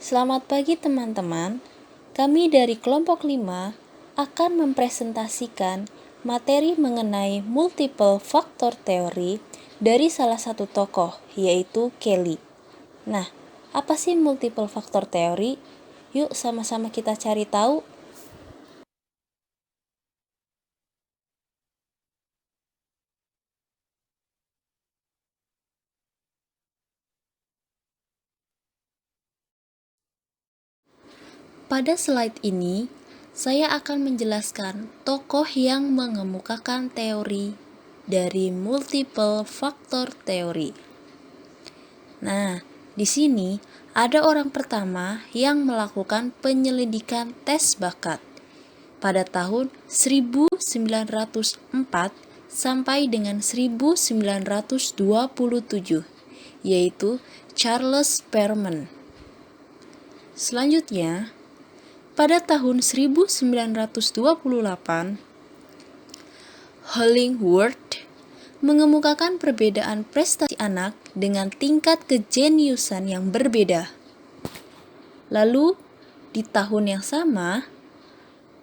Selamat pagi teman-teman. Kami dari kelompok 5 akan mempresentasikan materi mengenai multiple factor theory dari salah satu tokoh, yaitu Kelly. Nah, apa sih multiple factor theory? Yuk sama-sama kita cari tahu. Pada slide ini, saya akan menjelaskan tokoh yang mengemukakan teori dari multiple factor theory. Nah, di sini ada orang pertama yang melakukan penyelidikan tes bakat pada tahun 1904 sampai dengan 1927, yaitu Charles Perman. Selanjutnya, pada tahun 1928, Hollingworth mengemukakan perbedaan prestasi anak dengan tingkat kejeniusan yang berbeda. Lalu, di tahun yang sama,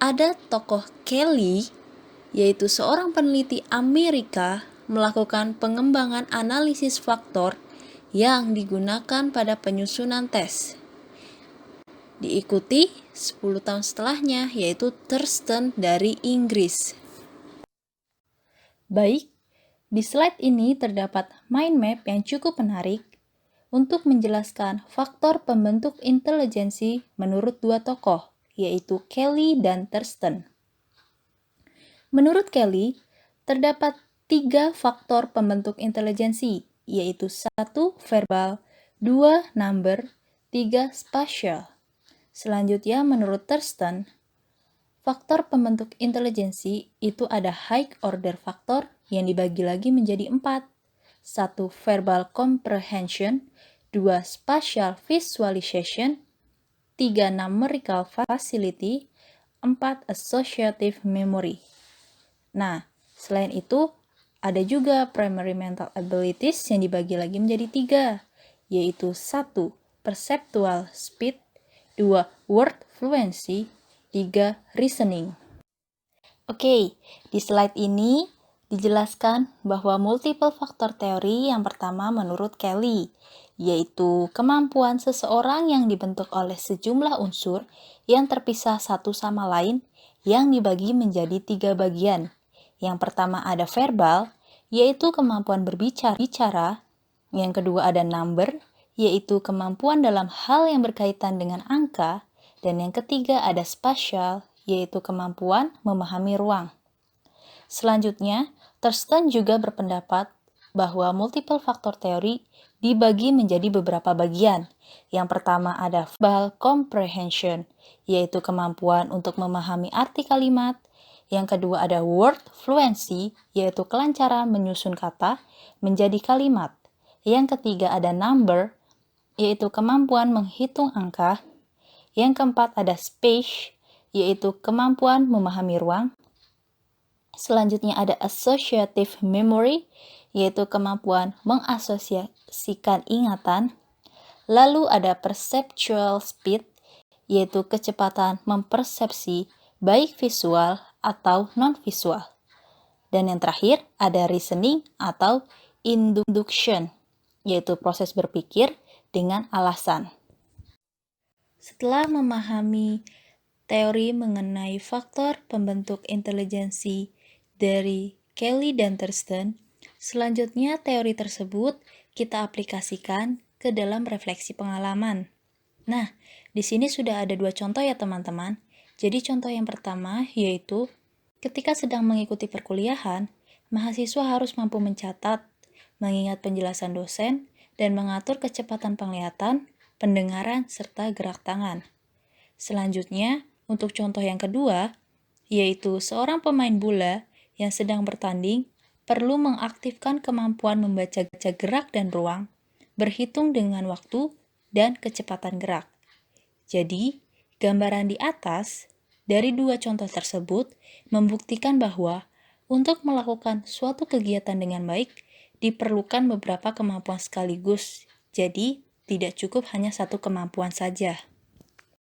ada tokoh Kelly, yaitu seorang peneliti Amerika, melakukan pengembangan analisis faktor yang digunakan pada penyusunan tes. Diikuti 10 tahun setelahnya, yaitu Thurston dari Inggris. Baik, di slide ini terdapat mind map yang cukup menarik untuk menjelaskan faktor pembentuk intelijensi menurut dua tokoh, yaitu Kelly dan Thurston. Menurut Kelly, terdapat 3 faktor pembentuk intelijensi, yaitu 1 verbal, 2 number, 3 spatial. Selanjutnya, menurut Thurston, faktor pembentuk intelijensi itu ada high order factor yang dibagi lagi menjadi 4. 1 verbal comprehension, 2 spatial visualization, 3 numerical facility, 4 associative memory. Nah, selain itu, ada juga primary mental abilities yang dibagi lagi menjadi 3, yaitu 1 perceptual speed, 2 word fluency, 3 reasoning. Oke, di slide ini dijelaskan bahwa multiple factor teori yang pertama menurut Kelly, yaitu kemampuan seseorang yang dibentuk oleh sejumlah unsur yang terpisah satu sama lain yang dibagi menjadi 3 bagian. Yang pertama ada verbal, yaitu kemampuan berbicara. Yang kedua ada number, yaitu kemampuan dalam hal yang berkaitan dengan angka. Dan yang ketiga ada spatial, yaitu kemampuan memahami ruang. Selanjutnya, Thurston juga berpendapat bahwa multiple factor theory dibagi menjadi beberapa bagian. Yang pertama ada verbal comprehension, yaitu kemampuan untuk memahami arti kalimat. Yang kedua ada word fluency, yaitu kelancaran menyusun kata menjadi kalimat. Yang ketiga ada number, yaitu kemampuan menghitung angka. Yang keempat ada space, yaitu kemampuan memahami ruang. Selanjutnya ada associative memory, yaitu kemampuan mengasosiasikan ingatan. Lalu ada perceptual speed, yaitu kecepatan mempersepsi baik visual atau non-visual. Dan yang terakhir ada reasoning atau induction, yaitu proses berpikir dengan alasan. Setelah memahami teori mengenai faktor pembentuk intelijensi dari Kelly dan Thurston, selanjutnya teori tersebut kita aplikasikan ke dalam refleksi pengalaman. Nah, di sini sudah ada 2 contoh ya teman-teman. Jadi contoh yang pertama yaitu ketika sedang mengikuti perkuliahan, mahasiswa harus mampu mencatat, mengingat penjelasan dosen, dan mengatur kecepatan penglihatan, pendengaran, serta gerak tangan. Selanjutnya, untuk contoh yang kedua, yaitu seorang pemain bola yang sedang bertanding perlu mengaktifkan kemampuan membaca gerak dan ruang, berhitung dengan waktu, dan kecepatan gerak. Jadi, gambaran di atas dari 2 contoh tersebut membuktikan bahwa untuk melakukan suatu kegiatan dengan baik diperlukan beberapa kemampuan sekaligus. Jadi, tidak cukup hanya satu kemampuan saja.